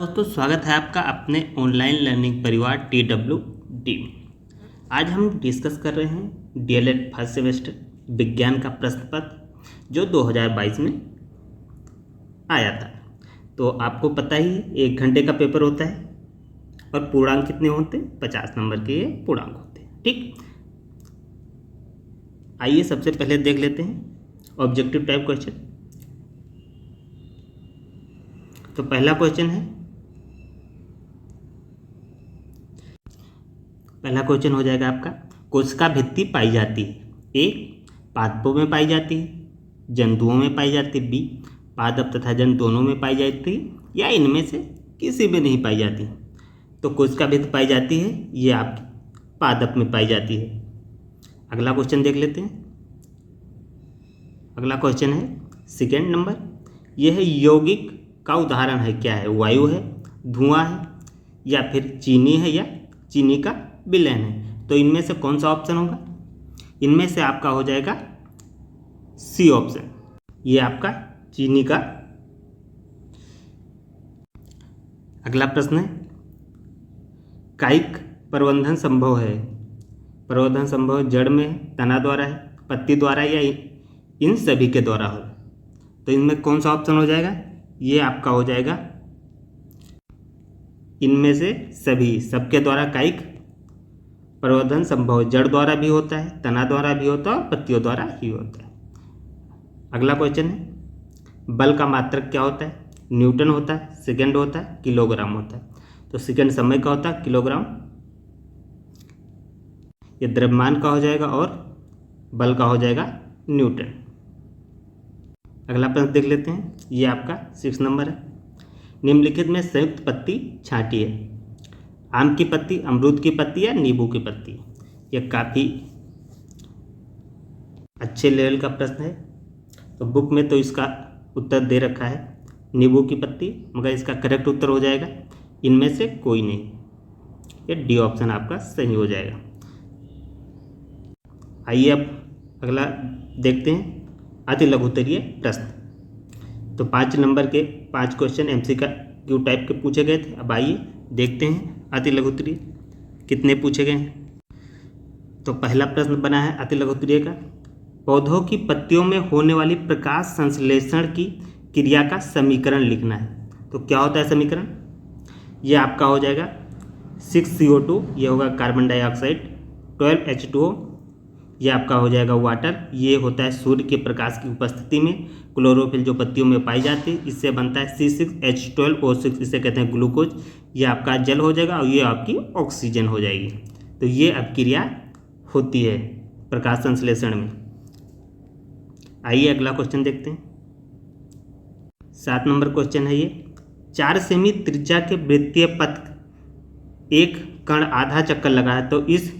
दोस्तों स्वागत है आपका अपने ऑनलाइन लर्निंग परिवार TWD में। आज हम डिस्कस कर रहे हैं DLED फर्स्ट सेमेस्टर विज्ञान का प्रश्न पत्र जो 2022 में आया था। तो आपको पता ही 1 घंटे का पेपर होता है और पूर्णांक कितने होते हैं? 50 नंबर के ये पूर्णांक होते हैं। ठीक, आइए सबसे पहले देख लेते हैं ऑब्जेक्टिव टाइप क्वेश्चन। तो पहला क्वेश्चन हो जाएगा आपका, कोशिका भित्ति पाई जाती है ए पादपों में पाई जाती है, जंतुओं में पाई जाती है, बी पादप तथा जंतु दोनों में पाई जाती है, या इनमें से किसी में नहीं पाई जाती। तो कोशिका भित्ति पाई जाती है, ये आपकी पादप में पाई जाती है। अगला क्वेश्चन देख लेते हैं। अगला क्वेश्चन है सेकेंड नंबर, यह है यौगिक का उदाहरण है, क्या है? वायु है, धुआं है, या फिर चीनी है, या चीनी का विलयन है। तो इनमें से कौन सा ऑप्शन होगा? इनमें से आपका हो जाएगा सी ऑप्शन, ये आपका चीनी का। अगला प्रश्न है, कायिक प्रवर्धन संभव है? प्रवर्धन संभव जड़ में है, तना द्वारा है, पत्ती द्वारा, या इन सभी के द्वारा हो। तो इनमें कौन सा ऑप्शन हो जाएगा? ये आपका हो जाएगा इनमें से सभी, सबके द्वारा कायिक प्रवर्धन संभव जड़ द्वारा भी होता है, तना द्वारा भी होता है और पत्तियों द्वारा ही होता है। अगला क्वेश्चन है, बल का मात्रक क्या होता है? न्यूटन होता है, सेकंड होता है, किलोग्राम होता है। तो सेकंड समय का होता है, किलोग्राम ये द्रव्यमान का हो जाएगा, और बल का हो जाएगा न्यूटन। अगला प्रश्न देख लेते हैं, ये आपका 6 नंबर है। निम्नलिखित में संयुक्त पत्ती छांटी है, आम की पत्ती, अमरूद की पत्ती, या नींबू की पत्ती। यह काफ़ी अच्छे लेवल का प्रश्न है। तो बुक में तो इसका उत्तर दे रखा है नींबू की पत्ती, मगर इसका करेक्ट उत्तर हो जाएगा इनमें से कोई नहीं, ये डी ऑप्शन आपका सही हो जाएगा। आइए अब अगला देखते हैं अति लघुत्तरीय प्रश्न। तो 5 नंबर के 5 क्वेश्चन MCQ टाइप के पूछे गए थे। अब आइए देखते हैं अति लघुत्तरीय कितने पूछे गए हैं। तो पहला प्रश्न बना है अति लघुत्तरीय का, पौधों की पत्तियों में होने वाली प्रकाश संश्लेषण की क्रिया का समीकरण लिखना है। तो क्या होता है समीकरण? ये आपका हो जाएगा 6CO2, ये होगा कार्बन डाइऑक्साइड, 12H2O, ये आपका हो जाएगा वाटर, ये होता है सूर्य के प्रकाश की उपस्थिति में क्लोरोफिल जो पत्तियों में पाई जाती है, इससे बनता है C6H12O6, इसे कहते हैं ग्लूकोज, ये आपका जल हो जाएगा, और ये आपकी ऑक्सीजन हो जाएगी। तो ये अभिक्रिया होती है प्रकाश संश्लेषण में। आइए अगला क्वेश्चन देखते हैं। 7 नंबर क्वेश्चन है ये, 4 सेमी त्रिज्या के वृत्तीय पथ एक कण आधा चक्कर लगा है, तो इस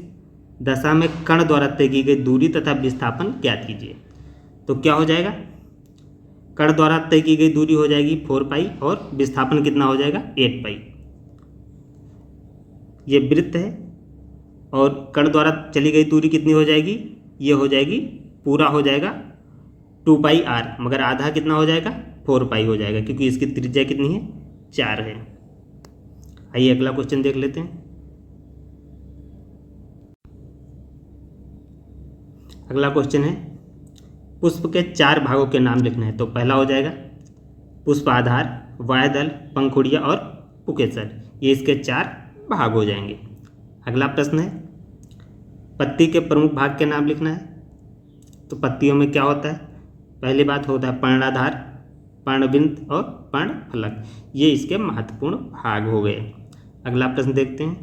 दशा में कण द्वारा तय की गई दूरी तथा विस्थापन ज्ञात कीजिए। तो क्या हो जाएगा? कण द्वारा तय की गई दूरी हो जाएगी 4 पाई, और विस्थापन कितना हो जाएगा? 8 पाई। ये वृत्त है, और कण द्वारा चली गई दूरी कितनी हो जाएगी? ये हो जाएगी, पूरा हो जाएगा 2 पाई r, मगर आधा कितना हो जाएगा? 4 पाई हो जाएगा, क्योंकि इसकी त्रिज्या कितनी है? 4 है। आइए अगला क्वेश्चन देख लेते हैं। अगला क्वेश्चन है, पुष्प के 4 भागों के नाम लिखना है। तो पहला हो जाएगा पुष्पाधार, वायुदल, पंखुड़िया और पुकेसर, ये इसके 4 भाग हो जाएंगे। अगला प्रश्न है, पत्ती के प्रमुख भाग के नाम लिखना है। तो पत्तियों में क्या होता है? पहली बात होता है पर्णाधार, पर्णबिंद और पर्णफलक, ये इसके महत्वपूर्ण भाग हो गए। अगला प्रश्न देखते हैं।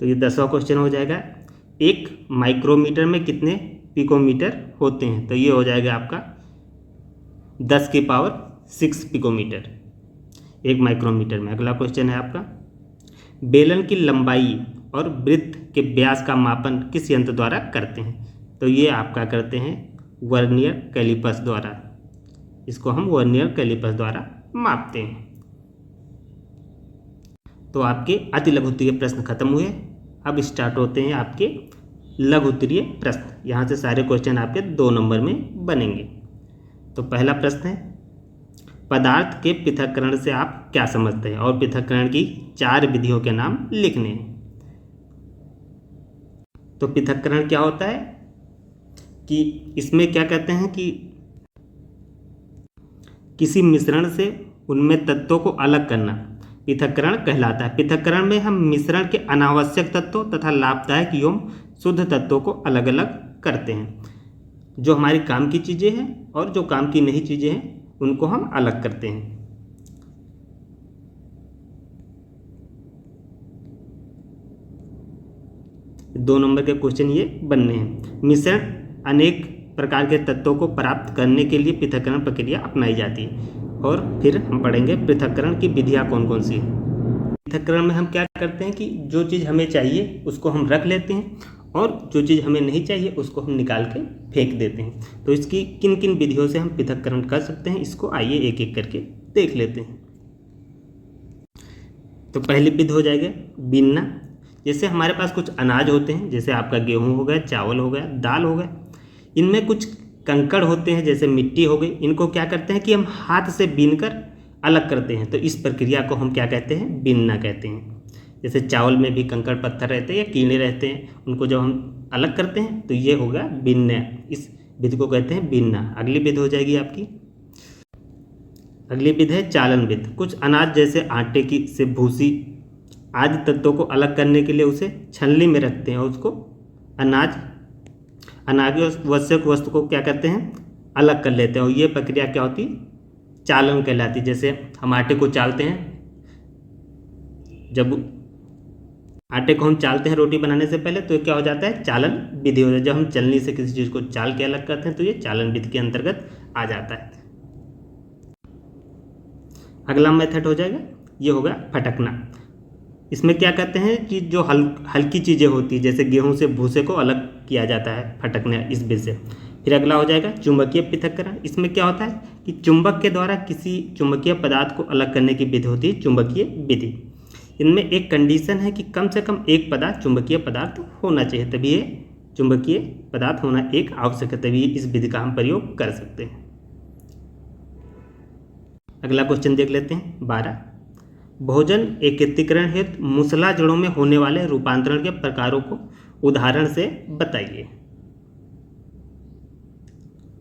तो ये 10वां क्वेश्चन हो जाएगा, 1 माइक्रोमीटर में कितने पिकोमीटर होते हैं? तो ये हो जाएगा आपका 10 की पावर 6 पिकोमीटर 1 माइक्रोमीटर में। अगला क्वेश्चन है आपका, बेलन की लंबाई और वृत्त के व्यास का मापन किस यंत्र द्वारा करते हैं? तो ये आपका करते हैं वर्नियर कैलिपर्स द्वारा, इसको हम वर्नियर कैलिपर्स द्वारा मापते हैं। तो आपके अति लघुत्तरीय प्रश्न खत्म हुए। अब स्टार्ट होते हैं आपके लघुत्तरीय प्रश्न। यहाँ से सारे क्वेश्चन आपके 2 नंबर में बनेंगे। तो पहला प्रश्न है, पदार्थ के पृथक्करण से आप क्या समझते हैं, और पृथक्करण की 4 विधियों के नाम लिखने हैं। तो पृथक्करण क्या होता है कि इसमें क्या कहते हैं कि किसी मिश्रण से उनमें तत्वों को अलग करना पृथक्करण कहलाता है। पृथक्करण में हम मिश्रण के अनावश्यक तत्वों तथा लाभदायक एवं शुद्ध तत्वों को अलग अलग करते हैं। जो हमारी काम की चीज़ें हैं और जो काम की नहीं चीज़ें हैं उनको हम अलग करते हैं। दो नंबर के क्वेश्चन ये बनने हैं। मिश्रण अनेक प्रकार के तत्वों को प्राप्त करने के लिए पृथक्करण प्रक्रिया अपनाई जाती है। और फिर हम पढ़ेंगे पृथक्करण की विधियाँ कौन कौन सी हैं। पृथक्करण में हम क्या करते हैं कि जो चीज़ हमें चाहिए उसको हम रख लेते हैं और जो चीज़ हमें नहीं चाहिए उसको हम निकाल के फेंक देते हैं। तो इसकी किन किन विधियों से हम पृथक्करण कर सकते हैं, इसको आइए एक एक करके देख लेते हैं। तो पहली विधि हो जाएगा बीनना। जैसे हमारे पास कुछ अनाज होते हैं, जैसे आपका गेहूँ हो गया, चावल हो गया, दाल हो गया, इनमें कुछ कंकड़ होते हैं जैसे मिट्टी हो गई। इनको क्या करते हैं कि हम हाथ से बीनकर अलग करते हैं। तो इस प्रक्रिया को हम क्या कहते हैं, बीनना कहते हैं। जैसे चावल में भी कंकड़ पत्थर रहते हैं या कीड़े रहते हैं, उनको जब हम अलग करते हैं तो ये हो गया बीनना। इस विधि को कहते हैं बीनना। अगली विधि हो जाएगी आपकी, अगली विधि है चालन विधि। कुछ अनाज जैसे आटे की से भूसी आदि तत्वों को अलग करने के लिए उसे छलनी में रखते हैं और उसको अनावश्यक वस्तु को क्या करते हैं, अलग कर लेते हैं। और ये प्रक्रिया क्या होती है, चालन कहलाती है। जैसे हम आटे को चालते हैं, जब आटे को हम चालते हैं रोटी बनाने से पहले तो क्या हो जाता है, चालन विधि हो जाता है। जब हम चलनी से किसी चीज़ को चाल के अलग करते हैं तो ये चालन विधि के अंतर्गत आ जाता है। अगला मेथड हो जाएगा, ये होगा फटकना। इसमें क्या कहते हैं कि जो हल्की चीज़ें होती है जैसे गेहूं से भूसे को अलग किया जाता है फटकना इस विधि से। फिर अगला हो जाएगा चुंबकीय पृथक्करण। इसमें क्या होता है कि चुंबक के द्वारा किसी चुंबकीय पदार्थ को अलग करने की विधि होती है चुंबकीय विधि। इनमें एक कंडीशन है कि कम से कम एक पदार्थ चुंबकीय पदार्थ होना चाहिए, तभी ये चुंबकीय पदार्थ होना एक आवश्यक है, तभी इस विधि का हम प्रयोग कर सकते हैं। अगला क्वेश्चन देख लेते हैं 12। भोजन एकत्रीकरण हेतु मूसला जड़ों में होने वाले रूपांतरण के प्रकारों को उदाहरण से बताइए।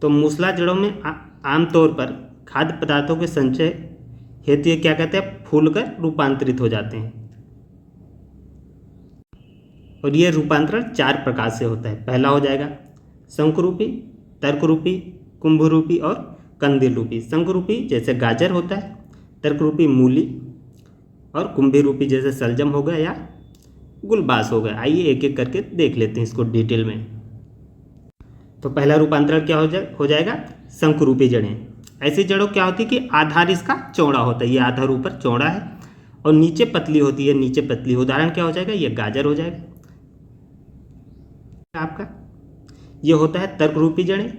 तो मूसला जड़ों में आमतौर पर खाद्य पदार्थों के संचय हेतु ये क्या कहते हैं, फूलकर रूपांतरित हो जाते हैं। और ये रूपांतरण 4 प्रकार से होता है। पहला हो जाएगा शंकुरूपी, तर्करूपी, कुंभरूपी और कंदील रूपी। शंकुरूपी जैसे गाजर होता है, तर्करूपी मूली और कुंभी रूपी जैसे सलजम हो गया या गुलबास हो गया। आइए एक एक करके देख लेते हैं इसको डिटेल में। तो पहला रूपांतरण क्या हो जाएगा, शंकुरूपी जड़ें। ऐसी जड़ों क्या होती है कि आधार इसका चौड़ा होता है, ये आधार ऊपर चौड़ा है और नीचे पतली होती है, नीचे पतली। उदाहरण क्या हो जाएगा, ये गाजर हो जाएगा आपका। ये होता है तर्करूपी जड़ें।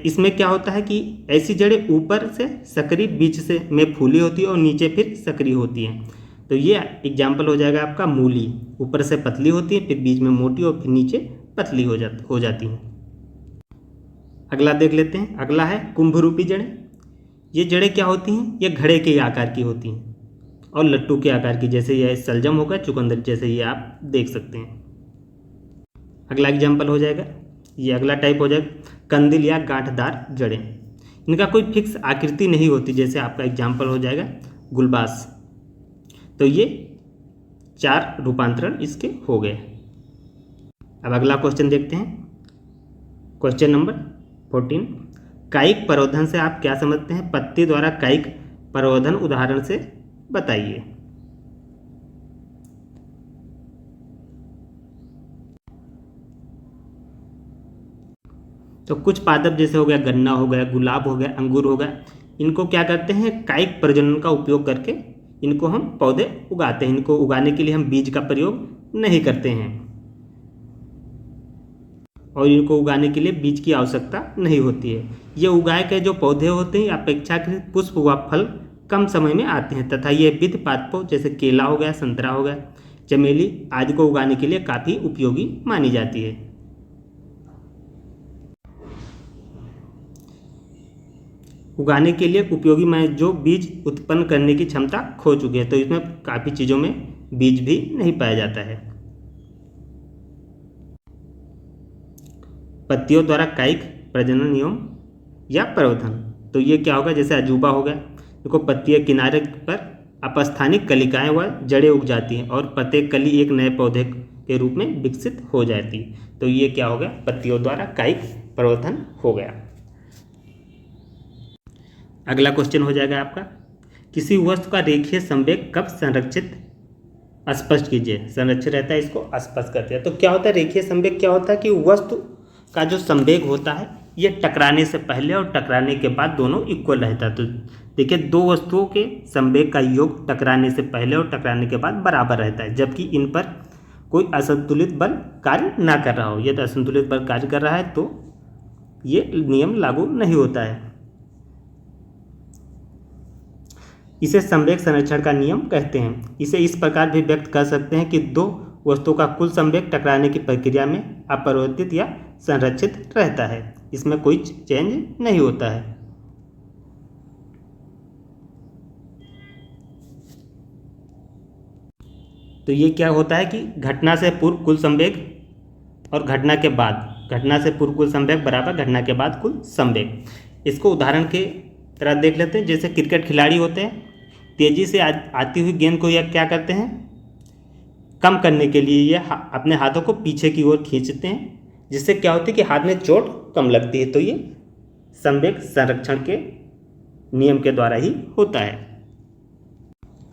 इसमें क्या होता है कि ऐसी जड़ें ऊपर से सकरी बीच से में फूली होती है और नीचे फिर सकरी होती हैं। तो ये एग्जाम्पल हो जाएगा आपका मूली। ऊपर से पतली होती है, फिर बीच में मोटी और फिर नीचे पतली हो जाती हैं। अगला देख लेते हैं, अगला है कुंभरूपी जड़ें। ये जड़ें क्या होती हैं, ये घड़े के आकार की होती हैं और लट्टू के आकार की, जैसे यह सलजम होगा, चुकंदर जैसे ये आप देख सकते हैं। अगला एग्जाम्पल हो जाएगा, ये अगला टाइप हो जाएगा कंदील या गांठदार जड़ें। इनका कोई फिक्स आकृति नहीं होती, जैसे आपका एग्जाम्पल हो जाएगा गुलबास। तो ये 4 रूपांतरण इसके हो गए। अब अगला क्वेश्चन देखते हैं, क्वेश्चन नंबर 14। कायिक प्रवर्धन से आप क्या समझते हैं, पत्ती द्वारा कायिक प्रवर्धन उदाहरण से बताइए। तो कुछ पादप जैसे हो गया गन्ना हो गया, गुलाब हो गया, अंगूर हो गया, इनको क्या करते हैं, कायिक प्रजनन का उपयोग करके इनको हम पौधे उगाते हैं। इनको उगाने के लिए हम बीज का प्रयोग नहीं करते हैं और इनको उगाने के लिए बीज की आवश्यकता नहीं होती है। ये उगाए के जो पौधे होते हैं अपेक्षाकृत पुष्प व फल कम समय में आते हैं तथा ये विविध पादपों जैसे केला हो गया, संतरा हो गया, चमेली आदि को उगाने के लिए काफ़ी उपयोगी मानी जाती है। उगाने के लिए उपयोगी में जो बीज उत्पन्न करने की क्षमता खो चुकी है। तो इसमें काफ़ी चीज़ों में बीज भी नहीं पाया जाता है। पत्तियों द्वारा कायिक प्रजनन एवं या प्रवर्धन, तो ये क्या होगा, जैसे अजूबा हो गया। देखो पत्तियां किनारे पर अपस्थानिक कलिकाएं व जड़ें उग जाती हैं और प्रत्येक कली एक नए पौधे के रूप में विकसित हो जाती है। तो ये क्या हो गया, पत्तियों द्वारा कायिक प्रवर्धन हो गया। अगला क्वेश्चन हो जाएगा आपका, किसी वस्तु का रेखीय संवेग कब संरक्षित स्पष्ट कीजिए। संरक्षित रहता है, इसको स्पष्ट करते हैं। तो क्या होता है रेखीय संवेग, क्या होता है कि वस्तु का जो संवेग होता है ये टकराने से पहले और टकराने के बाद दोनों इक्वल रहता है। तो देखिए दो वस्तुओं के संवेग का योग टकराने से पहले और टकराने के बाद बराबर रहता है, जबकि इन पर कोई असंतुलित बल कार्य ना कर रहा हो। यदि असंतुलित बल कार्य कर रहा है तो ये नियम लागू नहीं होता है। इसे संवेग संरक्षण का नियम कहते हैं। इसे इस प्रकार भी व्यक्त कर सकते हैं कि दो वस्तुओं का कुल संवेग टकराने की प्रक्रिया में अपरिवर्तित या संरक्षित रहता है, इसमें कोई चेंज नहीं होता है। तो ये क्या होता है कि घटना से पूर्व कुल संवेग और घटना के बाद, घटना से पूर्व कुल संवेग बराबर घटना के बाद कुल संवेग। इसको उदाहरण के तरह देख लेते हैं। जैसे क्रिकेट खिलाड़ी होते हैं, तेजी से आती हुई गेंद को यह क्या करते हैं, कम करने के लिए ये अपने हाथों को पीछे की ओर खींचते हैं, जिससे क्या होती है कि हाथ में चोट कम लगती है। तो ये संवेग संरक्षण के नियम के द्वारा ही होता है।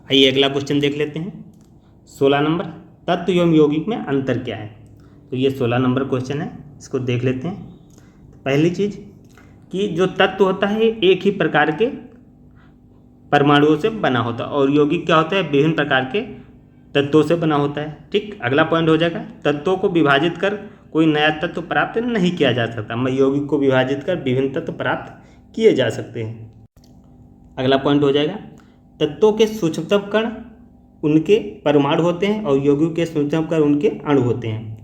आइए अगला क्वेश्चन देख लेते हैं। 16 नंबर, तत्व एवं यौगिक में अंतर क्या है। तो ये 16 नंबर क्वेश्चन है, इसको देख लेते हैं। पहली चीज कि जो तत्व होता है एक ही प्रकार के परमाणुओं से बना होता है और यौगिक क्या होता है, विभिन्न प्रकार के तत्वों से बना होता है। ठीक, अगला पॉइंट हो जाएगा, तत्वों को विभाजित कर कोई नया तत्व प्राप्त नहीं किया जा सकता। यौगिक को विभाजित कर विभिन्न तत्व प्राप्त किए जा सकते हैं। अगला पॉइंट हो जाएगा, तत्वों के सूक्ष्मतम कण उनके परमाणु होते हैं और यौगिक के सूक्ष्मतम कण उनके अणु होते हैं।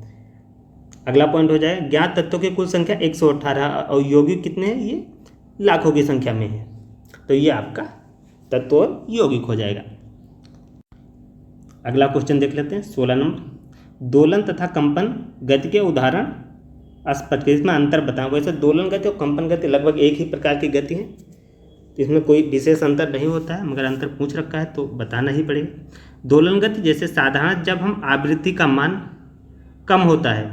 अगला पॉइंट हो जाएगा, ज्ञात तत्वों की कुल संख्या 118 और यौगिक कितने हैं, ये लाखों की संख्या में है। तो ये आपका तत्व और यौगिक हो जाएगा। अगला क्वेश्चन देख लेते हैं 16 नंबर, दोलन तथा कंपन गति के उदाहरण स्पष्ट, इसमें अंतर बताओ। वैसे दोलन गति और कंपन गति लगभग एक ही प्रकार की गति है, तो इसमें कोई विशेष अंतर नहीं होता है, मगर अंतर पूछ रखा है तो बताना ही पड़ेगा। दोलन गति जैसे साधारण जब हम आवृत्ति का मान कम होता है,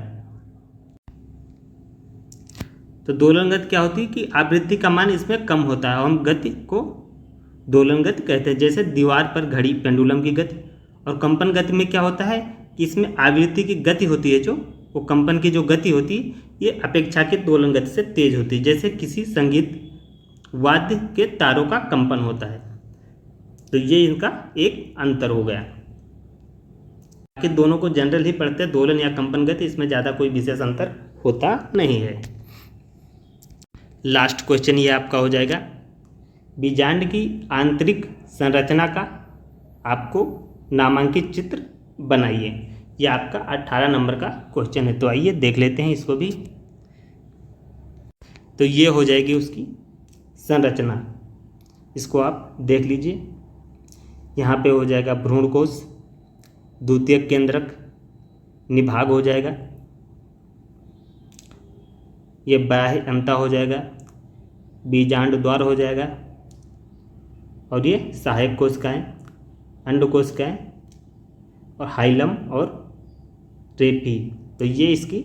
तो दोलन गति क्या होती है कि आवृत्ति का मान इसमें कम होता है, हम गति को दोलन गति कहते हैं। जैसे दीवार पर घड़ी पेंडुलम की गति। और कंपन गति में क्या होता है कि इसमें आवृत्ति की गति होती है, जो वो कंपन की जो गति होती है ये अपेक्षाकृत दोलन गति से तेज होती है, जैसे किसी संगीत वाद्य के तारों का कंपन होता है। तो ये इनका एक अंतर हो गया। कि दोनों को जनरल ही पढ़ते हैं, दोलन या कंपन गति, इसमें ज़्यादा कोई विशेष अंतर होता नहीं है। लास्ट क्वेश्चन ये आपका हो जाएगा, बीजांड की आंतरिक संरचना का आपको नामांकित चित्र बनाइए। ये आपका 18 नंबर का क्वेश्चन है। तो आइए देख लेते हैं इसको भी। तो ये हो जाएगी उसकी संरचना, इसको आप देख लीजिए। यहाँ पे हो जाएगा भ्रूणकोश, द्वितीयक केंद्रक, निभाग हो जाएगा, ये बाह्य अंता हो जाएगा, बीजांड द्वार हो जाएगा, और ये सहायक कोशिकाएं, अंडकोशिकाएं और हाइलम और रेफी। तो ये इसकी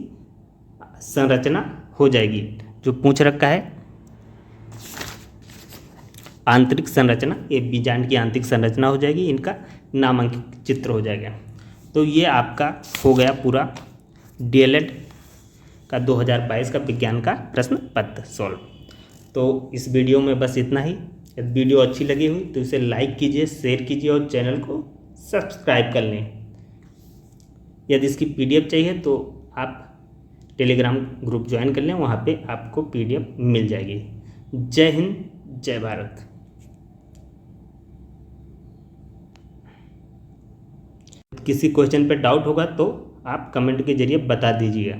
संरचना हो जाएगी। जो पूछ रखा है आंतरिक संरचना, ये बीजांड की आंतरिक संरचना हो जाएगी, इनका नामांकित चित्र हो जाएगा। तो ये आपका हो गया पूरा डीएलएड का 2022 का विज्ञान का प्रश्न पत्र सॉल्व। तो इस वीडियो में बस इतना ही। यदि वीडियो अच्छी लगी हुई तो इसे लाइक कीजिए, शेयर कीजिए और चैनल को सब्सक्राइब कर लें। यदि इसकी पीडीएफ चाहिए तो आप टेलीग्राम ग्रुप ज्वाइन कर लें, वहाँ पे आपको पीडीएफ मिल जाएगी। जय हिंद, जय भारत। किसी क्वेश्चन पे डाउट होगा तो आप कमेंट के जरिए बता दीजिएगा।